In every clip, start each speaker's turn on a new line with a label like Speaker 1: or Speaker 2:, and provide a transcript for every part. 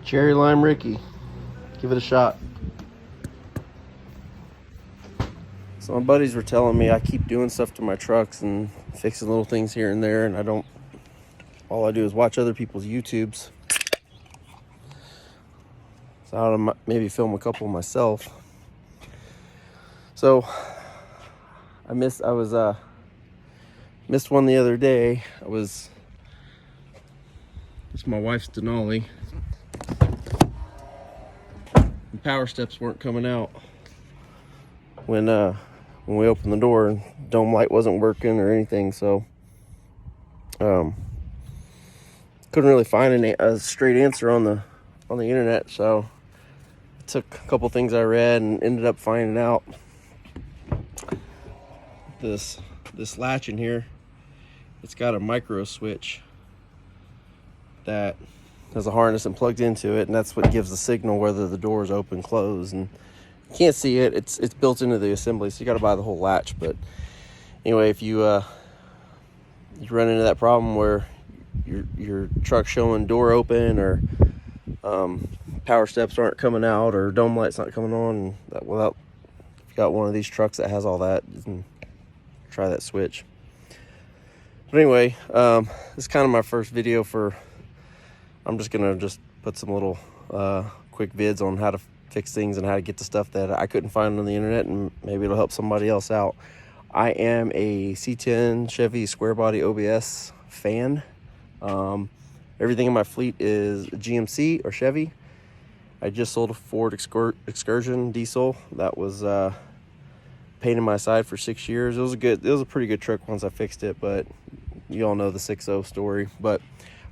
Speaker 1: Cherry Lime Ricky. Give it a shot. So my buddies were telling me I keep doing stuff to my trucks and fixing little things here and there, and all I do is watch other people's YouTubes. So I ought to maybe film a couple myself. So I missed one the other day. It's my wife's Denali. The power steps weren't coming out when we opened the door, and dome light wasn't working or anything, so couldn't really find a straight answer on the internet. So I took a couple things I read and ended up finding out this latch in here, it's got a micro switch that has a harness and plugged into it, and that's what gives the signal whether the door is open, closed. And you can't see it, it's built into the assembly, so you got to buy the whole latch. But anyway, if you run into that problem where your truck's showing door open, or power steps aren't coming out, or dome light's not coming on, if you got one of these trucks that has all that, you can try that switch. But anyway, this is kind of my first video I'm just gonna put some little quick vids on how to fix things and how to get the stuff that I couldn't find on the internet, and maybe it'll help somebody else out. I am a C10 Chevy square body OBS fan. Everything in my fleet is GMC or Chevy. I just sold a Ford Excursion diesel that was pain in my side for 6 years. It was a pretty good truck once I fixed it, but you all know the 6.0 story. But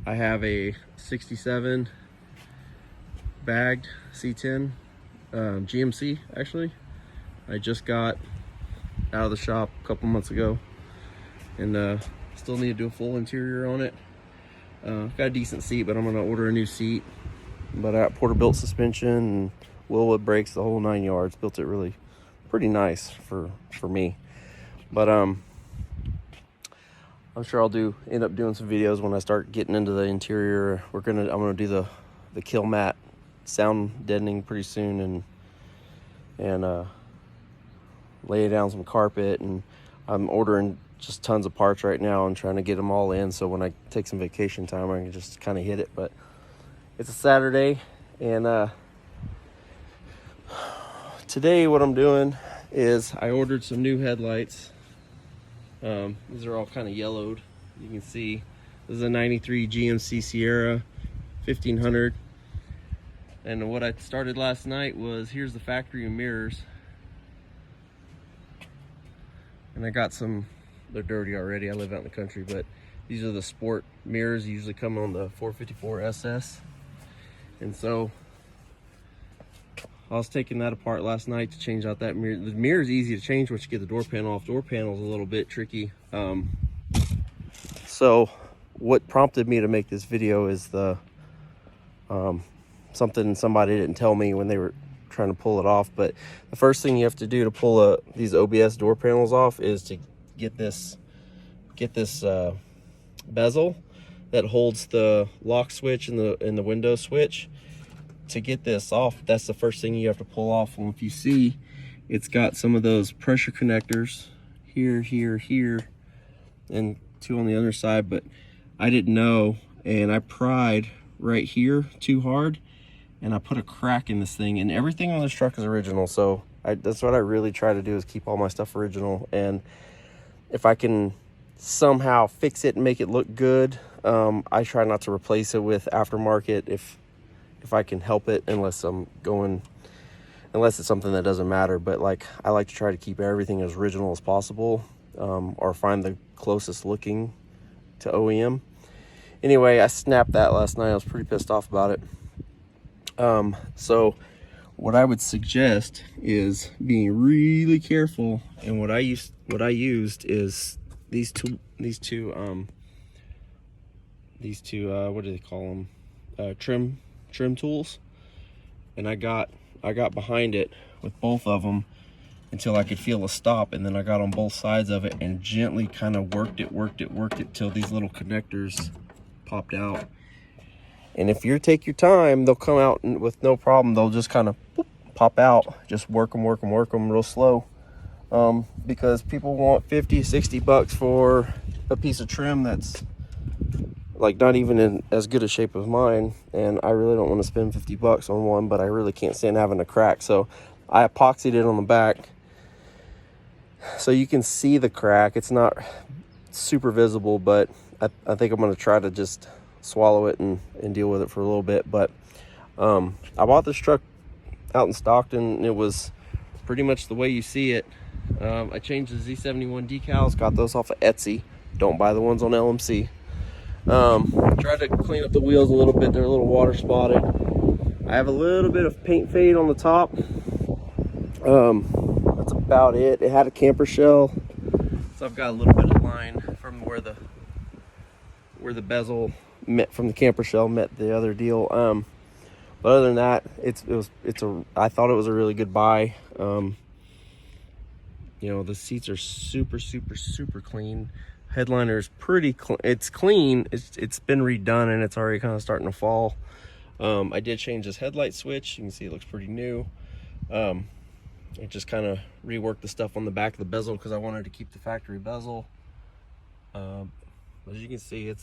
Speaker 1: I have a 67 bagged C10 GMC, actually. I just got out of the shop a couple months ago, and still need to do a full interior on it. Got a decent seat, but I'm gonna order a new seat. But I got Porter-built suspension and Wilwood brakes, the whole 9 yards. Built it really pretty nice for me. But I'm sure I'll end up doing some videos when I start getting into the interior. I'm gonna do the kill mat sound deadening pretty soon, and lay down some carpet. And I'm ordering just tons of parts right now and trying to get them all in, so when I take some vacation time I can just kind of hit it. But it's a Saturday, and today what I'm doing is I ordered some new headlights. These are all kind of yellowed. You can see this is a 93 GMC Sierra 1500. And what I started last night was, here's the factory mirrors. And I got some, they're dirty already, I live out in the country, but these are the sport mirrors. Usually come on the 454 SS. And so I was taking that apart last night to change out that mirror. The mirror is easy to change once you get the door panel off. Door panel is a little bit tricky. So what prompted me to make this video is something somebody didn't tell me when they were trying to pull it off. But the first thing you have to do to pull these OBS door panels off is to get this bezel that holds the lock switch and the window switch. To get this off, that's the first thing you have to pull off. And if you see, it's got some of those pressure connectors here, and two on the other side. But I didn't know, and I pried right here too hard, and I put a crack in this thing. And everything on this truck is original, so that's what I really try to do, is keep all my stuff original. And if I can somehow fix it and make it look good, I try not to replace it with aftermarket if I can help it, unless it's something that doesn't matter. But I like to try to keep everything as original as possible, or find the closest looking to OEM. Anyway, I snapped that last night. I was pretty pissed off about it. So what I would suggest is being really careful. And what I used is these two what do they call them, trim tools. And I got behind it with both of them until I could feel a stop, and then I got on both sides of it and gently kind of worked it till these little connectors popped out. And if you take your time, they'll come out with no problem. They'll just kind of pop out. Just work them real slow. Because people want 50, 60 bucks for a piece of trim that's like not even in as good a shape as mine. And I really don't want to spend 50 bucks on one, but I really can't stand having a crack. So I epoxied it on the back so you can see the crack. It's not super visible, but I think I'm going to try to just swallow it and deal with it for a little bit. But I bought this truck out in Stockton, and it was pretty much the way you see it. I changed the Z71 decals, got those off of Etsy. Don't buy the ones on LMC. Tried to clean up the wheels a little bit. They're a little water spotted. I have a little bit of paint fade on the top. That's about it. It had a camper shell, so I've got a little bit of line from where the bezel met from the camper shell met the other deal. But other than that, I thought it was a really good buy. You know, the seats are super clean. Headliner is pretty clean. It's clean. It's been redone, and it's already kind of starting to fall. I did change this headlight switch. You can see it looks pretty new. I just kind of reworked the stuff on the back of the bezel because I wanted to keep the factory bezel. As you can see, it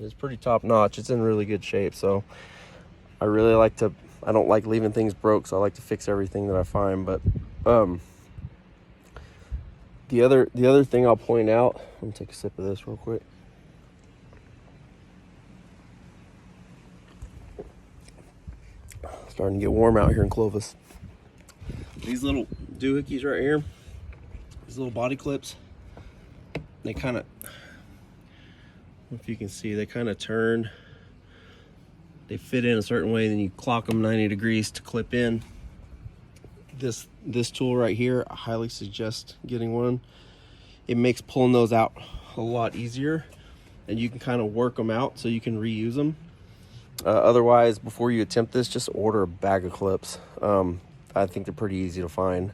Speaker 1: is pretty top notch. It's in really good shape. So I don't like leaving things broke, so I like to fix everything that I find. But the other thing I'll point out, let me take a sip of this real quick. Starting to get warm out here in Clovis. These little doohickeys right here, these little body clips, they kind of, if you can see, they kind of turn. They fit in a certain way, then you clock them 90 degrees to clip in. This tool right here, I highly suggest getting one. It makes pulling those out a lot easier, and you can kind of work them out so you can reuse them. Otherwise, before you attempt this, just order a bag of clips. I think they're pretty easy to find.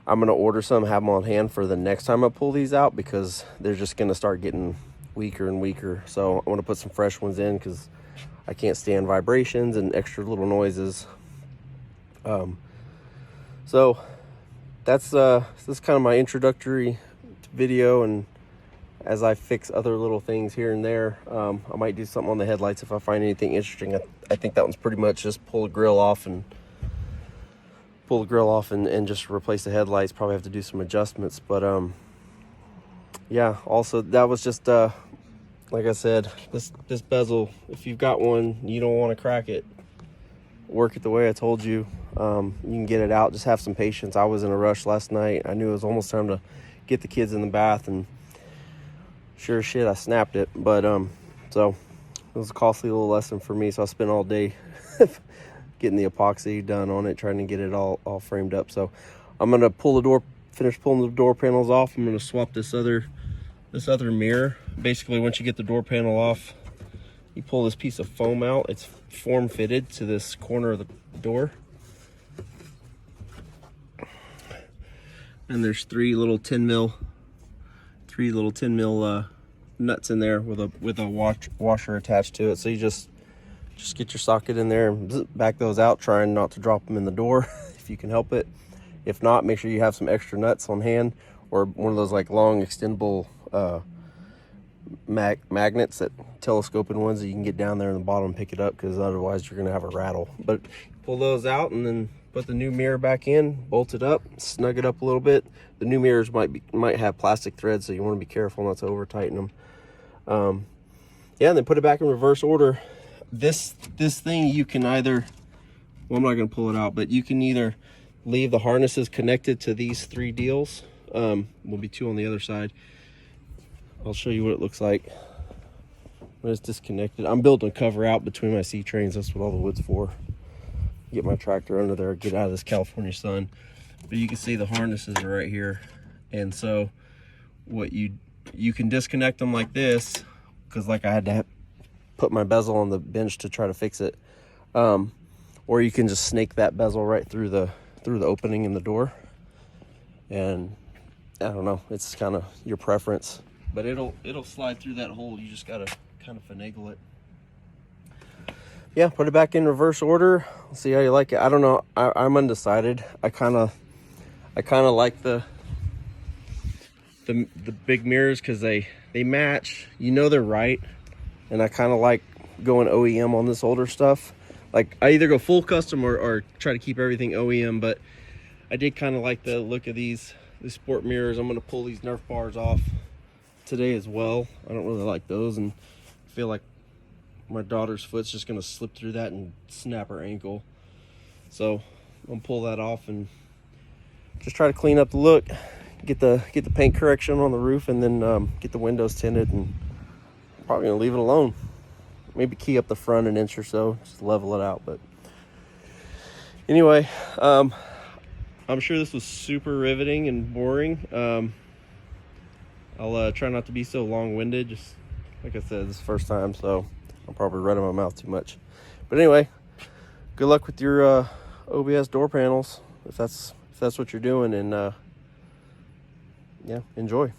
Speaker 1: I'm going to order some, have them on hand for the next time I pull these out, because they're just going to start getting weaker and weaker. So I want to put some fresh ones in because I can't stand vibrations and extra little noises. So that's this is kind of my introductory video, and as I fix other little things here and there, I might do something on the headlights if I find anything interesting. I think that one's pretty much just pull the grill off and just replace the headlights. Probably have to do some adjustments, but yeah, also that was just like I said, this bezel, if you've got one, you don't want to crack it, work it the way I told you. You can get it out. Just have some patience. I was in a rush last night. I knew it was almost time to get the kids in the bath, and sure as shit I snapped it. But so it was a costly little lesson for me, so I spent all day getting the epoxy done on it, trying to get it all framed up. So I'm gonna finish pulling the door panels off. I'm gonna swap this other mirror. Basically, once you get the door panel off, you pull this piece of foam out. It's form fitted to this corner of the door, and there's three little 10 mil nuts in there with a washer attached to it. So you just get your socket in there and back those out, trying not to drop them in the door if you can help it. If not, make sure you have some extra nuts on hand, or one of those like long extendable magnets, that telescoping ones that you can get down there in the bottom and pick it up, because otherwise you're gonna have a rattle. But pull those out and then put the new mirror back in, bolt it up, snug it up a little bit. The new mirrors might have plastic threads, so you want to be careful not to over tighten them. Yeah, and then put it back in reverse order. This thing, you can either, well, I'm not going to pull it out, but you can either leave the harnesses connected to these three deals. Will be two on the other side. I'll show you what it looks like when it's disconnected. I'm building a cover out between my C-trains. That's what all the wood's for. Get my tractor under there, get out of this California sun. But you can see the harnesses are right here, and so what you can disconnect them like this, because like I had to put my bezel on the bench to try to fix it, or you can just snake that bezel right through the opening in the door. And I don't know, it's kind of your preference, but it'll slide through that hole. You just gotta kind of finagle it. Yeah, put it back in reverse order. See how you like it. I don't know. I'm undecided. I kind of like the big mirrors because they match. You know they're right, and I kind of like going OEM on this older stuff. Like I either go full custom or try to keep everything OEM. But I did kind of like the look of these sport mirrors. I'm gonna pull these Nerf bars off today as well. I don't really like those, and I feel like my daughter's foot's just gonna slip through that and snap her ankle. So I'm gonna pull that off and just try to clean up the look, get the paint correction on the roof, and then get the windows tinted, and I'm probably gonna leave it alone. Maybe key up the front an inch or so, just level it out. But anyway, I'm sure this was super riveting and boring. I'll try not to be so long-winded. Just like I said, this is the first time, so I'm probably running my mouth too much. But anyway, good luck with your OBS door panels if that's what you're doing, and yeah, enjoy.